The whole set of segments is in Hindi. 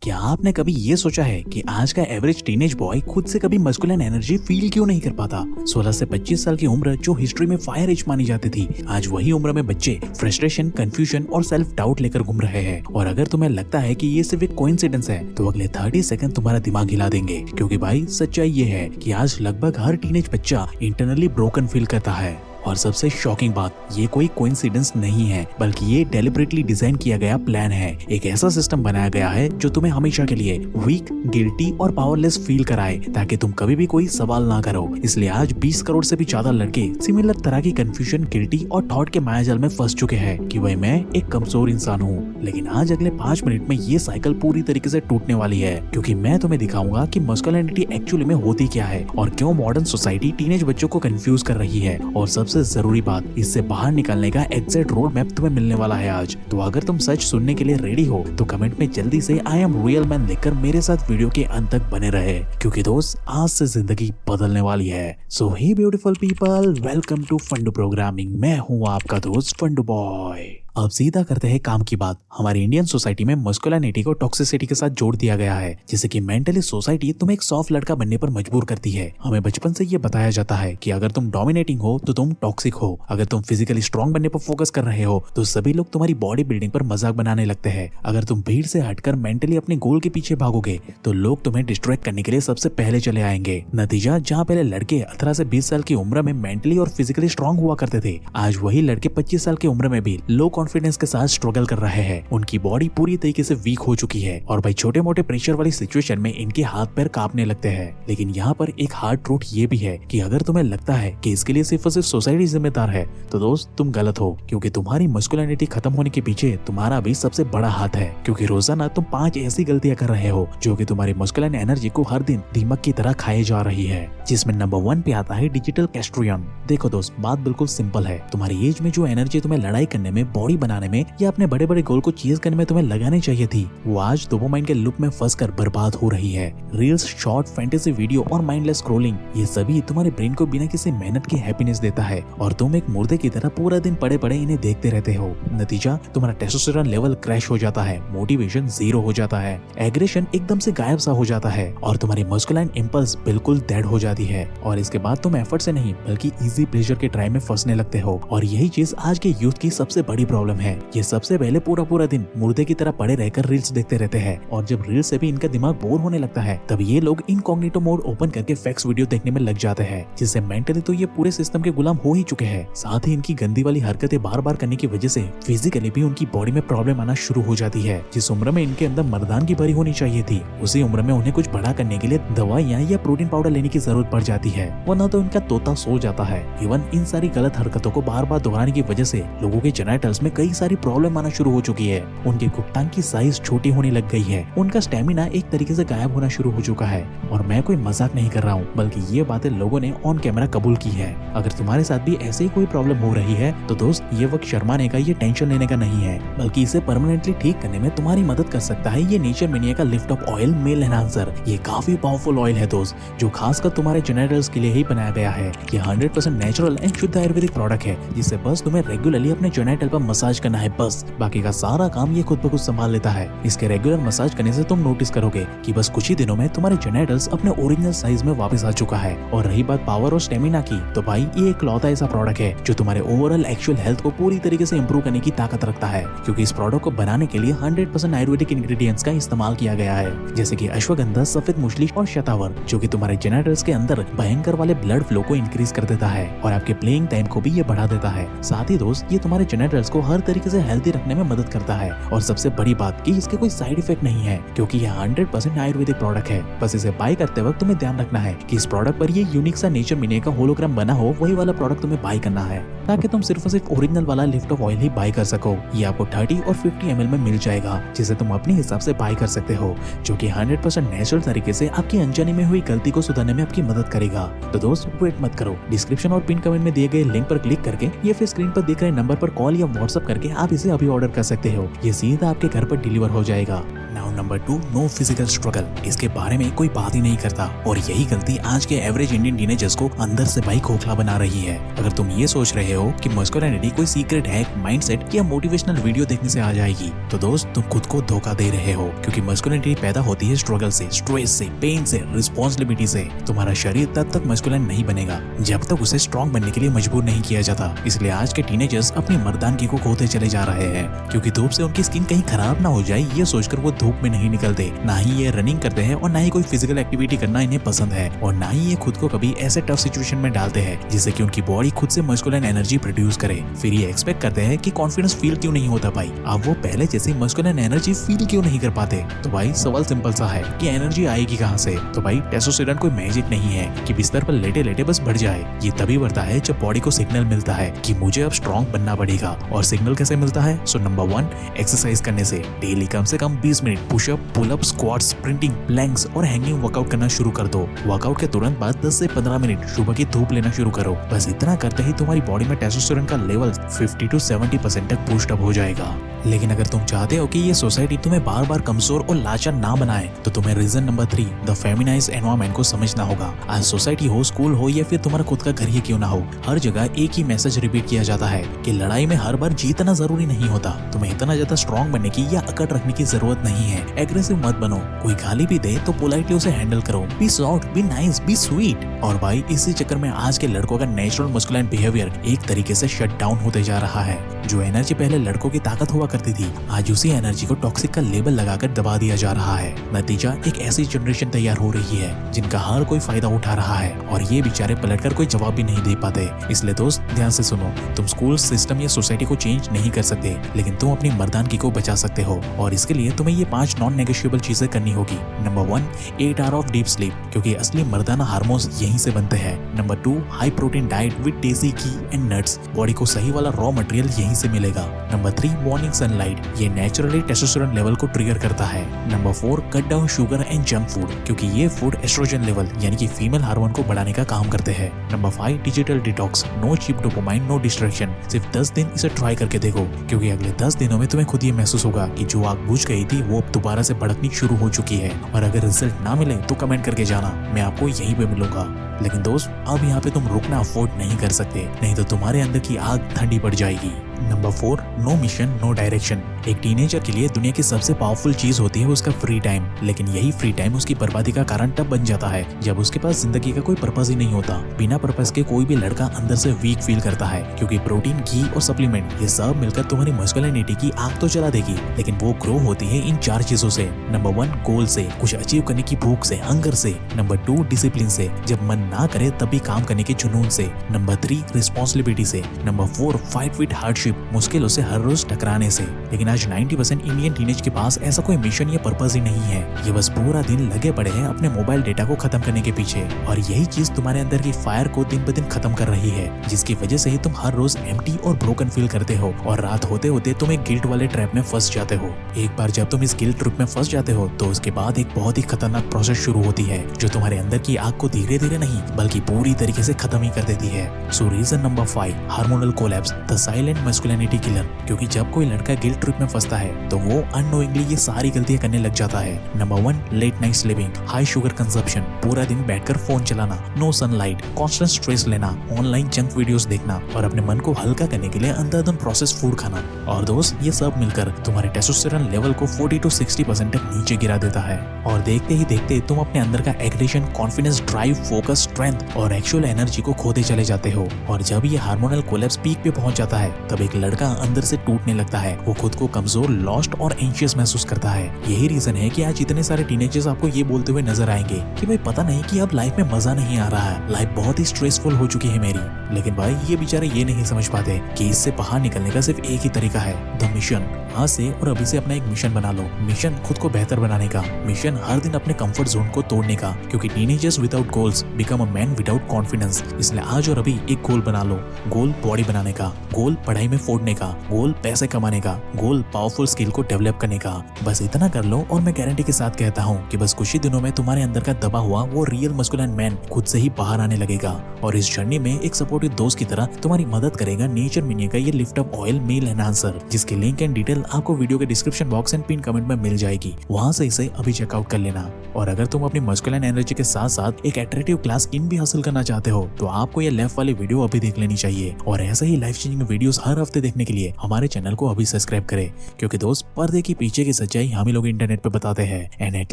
क्या आपने कभी ये सोचा है कि आज का एवरेज टीनेज बॉय खुद से कभी मस्कुलिन एनर्जी फील क्यों नहीं कर पाता? 16 से 25 साल की उम्र जो हिस्ट्री में फायर एज मानी जाती थी, आज वही उम्र में बच्चे फ्रस्ट्रेशन, कंफ्यूजन और सेल्फ डाउट लेकर घूम रहे हैं। और अगर तुम्हें लगता है कि ये सिर्फ एक कोइंसिडेंस है, तो अगले 30 सेकंड तुम्हारा दिमाग हिला देंगे, क्योंकि भाई सच्चाई ये है कि आज लगभग हर टीनेज बच्चा इंटरनली ब्रोकन फील करता है। और सबसे शॉकिंग बात, ये कोई कोइंसिडेंस नहीं है, बल्कि ये डेलिबरेटली डिजाइन किया गया प्लान है। एक ऐसा सिस्टम बनाया गया है जो तुम्हें हमेशा के लिए वीक, गिल्टी और पावरलेस फील कराए, ताकि तुम कभी भी कोई सवाल ना करो। इसलिए आज 20 करोड़ से भी ज्यादा लड़के सिमिलर तरह की कंफ्यूजन, गिल्टी और थॉट के मायाजाल में फंस चुके हैं कि भाई मैं एक कमजोर इंसान हूँ। लेकिन आज अगले 5 मिनट में ये साइकिल पूरी तरीके से टूटने वाली है, क्योंकि मैं तुम्हें दिखाऊंगा कि मस्कुलिनिटी एक्चुअली में होती क्या है और क्यों मॉडर्न सोसाइटी टीनेज बच्चों को कंफ्यूज कर रही है। और सबसे जरूरी बात, इससे बाहर निकलने का एग्जैक्ट रोड मैप तुम्हें मिलने वाला है आज। तो अगर तुम सच सुनने के लिए रेडी हो तो कमेंट में जल्दी से आई एम रियल मैन लिखकर मेरे साथ वीडियो के अंत तक बने रहे, क्योंकि दोस्त आज से जिंदगी बदलने वाली है। So hey beautiful people, welcome to Fundoo programming. मैं हूँ आपका दोस्त फंडू बॉय। अब सीधा करते हैं काम की बात। हमारी इंडियन सोसाइटी में मस्कुलिनिटी को टॉक्सिसिटी के साथ जोड़ दिया गया है, जिससे कि मेंटली सोसाइटी तुम्हें एक सॉफ्ट लड़का बनने पर मजबूर करती है। हमें बचपन से ये बताया जाता है कि अगर तुम डोमिनेटिंग हो तो तुम टॉक्सिक हो, अगर तुम फिजिकली स्ट्रॉन्ग बनने पर फोकस कर रहे हो तो सभी लोग तुम्हारी बॉडी बिल्डिंग पर मजाक बनाने लगते हैं, अगर तुम भीड़ से हटकर मेंटली अपने गोल के पीछे भागोगे तो लोग तुम्हें डिस्ट्रैक्ट करने के लिए सबसे पहले चले आएंगे। नतीजा, जहाँ पहले लड़के 18 से 20 साल की उम्र में मेंटली और फिजिकली स्ट्रॉन्ग हुआ करते थे, आज वही लड़के 25 साल की उम्र में भी लो कॉन्फिडेंस के साथ स्ट्रगल कर रहे हैं। उनकी बॉडी पूरी तरीके से वीक हो चुकी है और भाई छोटे मोटे प्रेशर वाली सिचुएशन में इनके हाथ पैर कांपने लगते हैं। लेकिन यहाँ पर एक हार्ड ट्रूथ ये भी है कि अगर तुम्हें लगता है कि इसके लिए सिर्फ और सिर्फ सोसाइटी जिम्मेदार है, तो दोस्त तुम गलत हो, क्योंकि तुम्हारी मस्कुलिनिटी खत्म होने के पीछे तुम्हारा भी सबसे बड़ा हाथ है। क्योंकि रोजाना तुम 5 ऐसी गलतियां कर रहे हो जो कि तुम्हारी मस्कुलिन एनर्जी को हर दिन दीमक की तरह खाए जा रही है, जिसमें नंबर 1 पे आता है डिजिटल कैस्ट्रियन। देखो दोस्त, बात बिल्कुल सिंपल है। तुम्हारी एज में जो एनर्जी तुम्हें लड़ाई करने में, बॉडी बनाने में या अपने बड़े बड़े गोल को चीज करने में तुम्हें लगानी चाहिए थी, वो आज डोपामाइन के लूप में फंसकर बर्बाद हो रही है। रील्स, शॉर्ट, फैंटेसी वीडियो और माइंडलेस स्क्रॉलिंग, ये सभी तुम्हारे ब्रेन को बिना किसी मेहनत के हैप्पीनेस देता है और तुम एक मुर्दे की तरह पूरा दिन पड़े पड़े इन्हें देखते रहते हो। नतीजा, तुम्हारा टेस्टोस्टेरोन लेवल क्रैश हो जाता है, मोटिवेशन जीरो हो जाता है, एग्रेशन एकदम से गायब सा हो जाता है और तुम्हारी मस्कुलाइन इंपल्स बिल्कुल डेड हो जाती है। और इसके बाद तुम एफर्ट से नहीं बल्कि इजी प्लेजर के ट्राई में फंसने लगते हो। और यही चीज आज के यूथ की सबसे बड़ी प्रॉब्लम है। ये सबसे पहले पूरा दिन मुर्दे की तरह पड़े रहकर रील्स देखते रहते हैं, और जब रील्स से भी इनका दिमाग बोर होने लगता है, तब ये लोग इनकॉग्निटो मोड ओपन करके फैक्स वीडियो देखने में लग जाते हैं, जिससे मेंटली तो ये पूरे सिस्टम के गुलाम हो ही चुके हैं। साथ ही इनकी गंदी वाली हरकतें बार बार करने की वजह से फिजिकली भी उनकी बॉडी में प्रॉब्लम आना शुरू हो जाती है। जिस उम्र में इनके अंदर मर्दानगी भरी होनी चाहिए थी, उसी उम्र में उन्हें कुछ बड़ा करने के लिए दवाइयाँ या प्रोटीन पाउडर लेने की जरूरत पड़ जाती है, वरना तो इनका तोता सो जाता है। इवन इन सारी गलत हरकतों को बार बार दोहराने की वजह से लोगों के जेनिटल्स में कई सारी प्रॉब्लम आना शुरू हो चुकी है। उनके गुप्तांग की साइज छोटी होने लग गई है, उनका स्टेमिना एक तरीके से गायब होना शुरू हो चुका है। और मैं कोई मजाक नहीं कर रहा हूँ, बल्कि ये बातें लोगों ने ऑन कैमरा कबूल की है। अगर तुम्हारे साथ भी ऐसे ही कोई प्रॉब्लम हो रही है तो दोस्त, ये वक्त शर्माने का, ये टेंशन लेने का नहीं है, बल्कि इसे परमानेंटली ठीक करने में तुम्हारी मदद कर सकता है ये नेचर मिनिया का lift up oil male enhancer. ये काफी पावरफुल ऑयल है दोस्त, जो खासकर तुम्हारे जेनिटल्स के लिए ही बनाया गया है। ये 100% नेचुरल एंड शुद्ध आयुर्वेदिक प्रोडक्ट है, जिससे बस तुम्हें रेगुलरली अपने जेनिटल पर मसाज करना है, बस बाकी का सारा काम ये खुद ब खुद संभाल लेता है। इसके रेगुलर मसाज करने से तुम नोटिस करोगे कि बस कुछ ही दिनों में तुम्हारे जेनिटल्स अपने ओरिजिनल साइज में वापस आ चुका है। और रही बात पावर और स्टेमिना की, तो भाई ये इकलौता ऐसा प्रोडक्ट है जो तुम्हारे ओवरऑल एक्चुअल हेल्थ को पूरी तरीके से इंप्रूव करने की ताकत रखता है, क्योंकि इस प्रोडक्ट को बनाने के लिए 100% आयुर्वेदिक इंग्रेडिएंट्स का इस्तेमाल किया गया है, जैसे कि अश्वगंधा, सफेद मूसली और शतावर, जो कि तुम्हारे जेनिटल्स के अंदर भयंकर वाले ब्लड फ्लो को इंक्रीज कर देता है और आपके प्लेइंग टाइम को भी ये बढ़ा देता है। साथ ही दोस्त, ये तुम्हारे जेनिटल्स को हर तरीके से हेल्दी रखने में मदद करता है। और सबसे बड़ी बात कि इसके कोई साइड इफेक्ट नहीं है, क्योंकि ये 100% आयुर्वेदिक प्रोडक्ट है। बस इसे बाय करते वक्त तुम्हें ध्यान रखना है कि इस प्रोडक्ट पर ये यूनिक सा नेचर मिनिया का होलोग्राम बना हो, वही वाला प्रोडक्ट तुम्हें बाय करना है, ताकि तुम सिर्फ और सिर्फ ओरिजिनल वाला लिफ्ट ऑफ ऑयल ही बाय कर सको। ये आपको 30 और 50 ml में मिल जाएगा, जिसे तुम अपने हिसाब से बाय कर सकते हो, जो कि 100% नेचुरल तरीके से आपकी अनजाने में हुई गलती को सुधारने में आपकी मदद करेगा। तो दोस्त, वेट मत करो, डिस्क्रिप्शन और पिन कमेंट में दिए गए लिंक पर क्लिक करके या फिर स्क्रीन पर दिख रहे नंबर पर कॉल या व्हाट्सएप करके आप इसे अभी ऑर्डर कर सकते हो। ये सीधा आपके घर पर डिलीवर हो जाएगा। नाउ और नंबर 2 नो फिजिकल स्ट्रगल। इसके बारे में कोई बात ही नहीं करता और यही गलती आज के एवरेज इंडियन टीनेजर्स को अंदर से भाई खोखला बना रही है। अगर तुम ये सोच रहे हो कि मस्कुलिनिटी कोई सीक्रेट हैक, माइंडसेट या मोटिवेशनल वीडियो देखने से आ जाएगी तो दोस्त तुम खुद को धोखा दे रहे हो, क्योंकि मस्कुलिनिटी पैदा होती है स्ट्रगल से, स्ट्रेस से, पेन से, रिस्पॉन्सिबिलिटी से। तुम्हारा शरीर तब तक मस्कुलिन नहीं बनेगा जब तक उसे स्ट्रॉन्ग बनने के लिए मजबूर नहीं किया जाता। इसलिए आज के टीनेजर्स अपनी मर्दानगी को खोते चले जा रहे हैं, क्योंकि धूप से उनकी स्किन कहीं खराब ना हो जाए ये सोचकर वो धूप में नहीं निकलते। ना ही ये रनिंग करते हैं और ना ही कोई फिजिकल एक्टिविटी करना इन्हें पसंद है, और ना ही ये खुद को कभी ऐसे टफ सिचुएशन में डालते हैं जिससे कि उनकी बॉडी खुद से मस्कुलिन एनर्जी प्रोड्यूस करे। फिर ये एक्सपेक्ट करते हैं कि कॉन्फिडेंस फील क्यों नहीं होता भाई। अब वो पहले जैसी मस्कुलिन एनर्जी फील क्यों नहीं कर पाते? तो भाई सवाल सिंपल सा है कि एनर्जी आएगी कहाँ से? तो भाई टेस्टोस्टेरोन कोई मैजिक नहीं है कि बिस्तर पर लेटे लेटे बस बढ़ जाए। ये तभी बढ़ता है जब बॉडी को सिग्नल मिलता है कि मुझे अब स्ट्रॉन्ग बनना पड़ेगा। और सिग्नल कैसे मिलता है? सो नंबर 1 एक्सरसाइज करने से। डेली कम से कम 20 minute pushup, pullup, squats, sprinting, planks और हैंगिंग वर्कआउट करना शुरू कर दो। वर्कआउट के तुरंत बाद 10 से 15 मिनट सुबह की धूप लेना शुरू करो। बस इतना करते ही तुम्हारी बॉडी में टेस्टोस्टेरोन का लेवल 50 to 70% तक बूस्ट अप हो जाएगा। लेकिन अगर तुम चाहते हो कि ये सोसाइटी तुम्हें बार बार कमजोर और लाचार ना बनाए तो तुम्हें रीजन नंबर 3 द फेमिनाइज्ड एनवायरनमेंट को समझना होगा। आज सोसाइटी हो, स्कूल हो या फिर तुम्हारा खुद का घर ही क्यों ना हो, हर जगह एक ही मैसेज रिपीट किया जाता है कि लड़ाई में हर बार जीतना जरूरी नहीं होता। तुम्हें इतना ज्यादा स्ट्रॉन्ग बनने की या अकड़ रखने की जरूरत नहीं है। एग्रेसिव मत बनो। कोई गाली भी दे तो पोलाइटली उसे हैंडल करो। Be soft, be nice, be sweet. और भाई इसी चक्कर में आज के लड़कों का नेचुरल मस्कुलिन बिहेवियर एक तरीके से शट डाउन होते जा रहा है। जो एनर्जी पहले लड़कों की ताकत हुआ करती थी, आज उसी एनर्जी को टॉक्सिक का लेबल लगाकर दबा दिया जा रहा है। नतीजा एक ऐसी जनरेशन तैयार हो रही है जिनका हर कोई फायदा उठा रहा है और ये बेचारे पलटकर कोई जवाब भी नहीं दे पाते। इसलिए दोस्त ध्यान से सुनो, तुम स्कूल सिस्टम या सोसाइटी को चेंज नहीं कर सकते, लेकिन तुम अपनी मर्दानगी को बचा सकते हो। और इसके लिए तुम्हें ये 5 नॉन नेगोशिएबल चीजें करनी होगी। Number 1 8 hour of deep sleep, क्योंकि असली मर्दाना हार्मोन्स यहीं से बनते हैं। Number 2 high protein diet with देसी घी एंड नट्स, बॉडी को सही वाला रॉ मटेरियल यहीं से मिलेगा। नंबर 3 मॉर्निंग सनलाइट, ये नेचुरली टेस्टोस्टेरोन लेवल को ट्रिगर करता है। Number 4 cut down sugar and junk food, क्योंकि ये फूड एस्ट्रोजन लेवल यानी कि फीमेल हार्मोन को बढ़ाने का काम करते हैं। Number 5 digital detox, no cheap dopamine, no distraction. सिर्फ 10 दिन इसे ट्राई करके देखो, क्योंकि अगले 10 दिनों में तुम्हें खुद ये महसूस होगा कि जो आग बुझ गई थी वो अब दोबारा से भड़कनी शुरू हो चुकी है। और अगर रिजल्ट ना मिले तो कमेंट करके जाना, मैं आपको यहीं पे मिलूंगा। लेकिन दोस्त अब यहाँ पे तुम रुकना अफोर्ड नहीं कर सकते, नहीं तो तुम्हारे अंदर की आग ठंडी पड़ जाएगी। Number 4 no mission no direction. एक टीनेजर के लिए दुनिया की सबसे पावरफुल चीज होती है उसका फ्री टाइम, लेकिन यही फ्री टाइम उसकी बर्बादी का कारण तब बन जाता है जब उसके पास जिंदगी का कोई पर्पस ही नहीं होता। बिना पर्पस के कोई भी लड़का अंदर से वीक फील करता है, क्योंकि प्रोटीन, घी और सप्लीमेंट ये सब मिलकर तुम्हारी मस्कुलिनिटी की आग तो जला देगी, लेकिन वो ग्रो होती है इन 4 चीजों से। नंबर 1 गोल से, कुछ अचीव करने की भूख से, हंगर से। नंबर 2 डिसिप्लिन से, जब मन ना करे तब भी काम करने के जुनून से। नंबर 3 रिस्पॉन्सिबिलिटी से। नंबर 4 फाइट विद हार्डशिप, मुश्किलों से हर रोज टकराने से। लेकिन आज 90% इंडियन टीनेज के पास ऐसा कोई मिशन या पर्पस ही नहीं है। ये बस पूरा दिन लगे पड़े हैं अपने मोबाइल डेटा को खत्म करने के पीछे, और यही चीज तुम्हारे अंदर की फायर को दिन ब दिन खत्म कर रही है, जिसकी वजह से ही तुम हर रोज एम्प्टी और ब्रोकन फील करते हो, और रात होते होते तुम एक गिल्ट वाले ट्रैप में फंस जाते हो। एक बार जब तुम इस गिल्ट ट्रैप में फंस जाते हो तो उसके बाद एक बहुत ही खतरनाक प्रोसेस शुरू होती है, जो तुम्हारे अंदर की आग को धीरे धीरे नहीं बल्कि पूरी तरीके से खत्म ही कर देती है। So reason number 5 hormonal collapse, the silent masculinity killer, क्योंकि जब कोई लड़का गिल्ट ट्रिप में फंसता है तो वो अननोइंगली ये सारी गलतियां करने लग जाता है। Number 1 late night sleeping, high sugar consumption, पूरा दिन बैठकर फोन चलाना, नो सनलाइट, कांस्टेंट स्ट्रेस लेना, ऑनलाइन जंक वीडियोस देखना और अपने मन को हल्का करने के लिए अंधाधुंध प्रोसेस फूड खाना। और दोस्त ये सब मिलकर तुम्हारे टेस्टोस्टेरोन लेवल को 40 to 60% तक नीचे गिरा देता है, और देखते ही देखते तुम अपने अंदर का aggression, confidence, drive, focus, strength और एक्चुअल एनर्जी को खोते चले जाते हो। और जब ये हार्मोनल कोलैप्स पीक पे पहुंच जाता है तब एक लड़का अंदर से टूटने लगता है। वो खुद को कमजोर, लॉस्ट और एंशियस महसूस करता है। यही रीजन है कि आज इतने सारे टीनेजर्स आपको ये बोलते हुए नजर आएंगे कि भाई पता नहीं कि अब लाइफ में मजा नहीं आ रहा है, लाइफ बहुत ही स्ट्रेसफुल हो चुकी है मेरी। लेकिन भाई ये बेचारे ये नहीं समझ पाते कि इससे बाहर निकलने का सिर्फ एक ही तरीका है, द मिशन। आज से और अभी से अपना एक मिशन बना लो। मिशन खुद को बेहतर बनाने का, मिशन हर दिन अपने कंफर्ट जोन को तोड़ने का, क्योंकि teenagers without goals become become a man without confidence. इसलिए आज और अभी एक गोल बना लो। गोल बॉडी बनाने का, गोल पढ़ाई में फोड़ने का, गोल पैसे कमाने का, गोल पावरफुल स्किल को डेवलप करने का। बस इतना कर लो और मैं गारंटी के साथ कहता हूँ कि बस कुछ ही दिनों में तुम्हारे अंदर का दबा हुआ वो रियल मस्कुलिन मैन खुद से ही बाहर आने लगेगा। और इस जर्नी में एक सपोर्टिव दोस्त की तरह तुम्हारी मदद करेगा नेचर मिनिया का ये lift up oil male enhancer, जिसकी लिंक एंड डिटेल आपको वीडियो के description box and pin comment में मिल जाएगी। वहां से इसे अभी चेकआउट कर लेना। और अगर तुम अपनी मस्कुलिन एनर्जी के साथ साथ एक अट्रैक्टिव क्लास स्किन भी हासिल करना चाहते हो तो आपको ये लेफ्ट वाली वीडियो अभी देख लेनी चाहिए। और ऐसे ही लाइफ चेंजिंग वीडियोस हर हफ्ते देखने के लिए हमारे चैनल को अभी सब्सक्राइब करें, क्योंकि दोस्त पर्दे के पीछे की सच्चाई हम ही लोग इंटरनेट पे बताते हैं। And at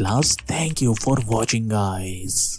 last, thank you for watching guys.